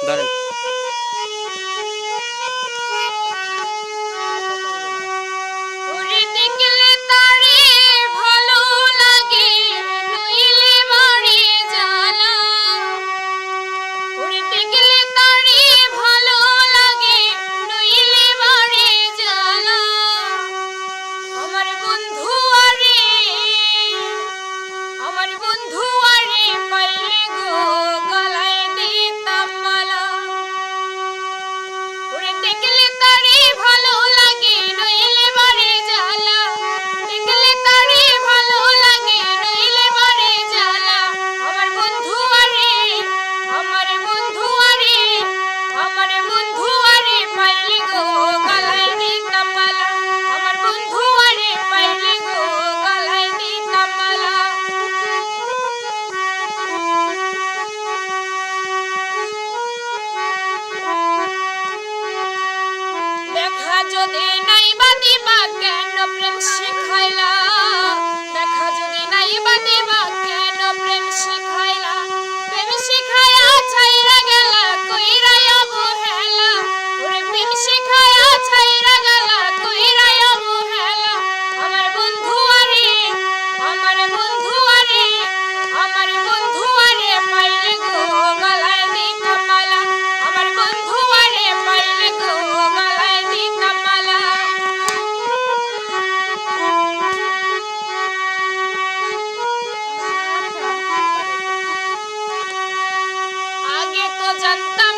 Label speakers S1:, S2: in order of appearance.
S1: ধরেন।
S2: যদি নাই বাদিবা কেন প্রেম শিখাইলা, দেখা যদি নাই বাদিবা কেন প্রেম শিখাইলা, প্রেম শিখায়া ছাইরা গেলা কইরা অবহেলা, ওরে প্রেম শিখায়া ছাইরা গেলা কইরা অবহেলা। আমার বন্ধু আরে, আমার বন্ধু আরে, আমার বন্ধু আরে পাইলে গো গলায় দিতাম মালা, আমার বন্ধু আরে পাইলে গো গলায় দিতাম মালা। আগে তো জানতাম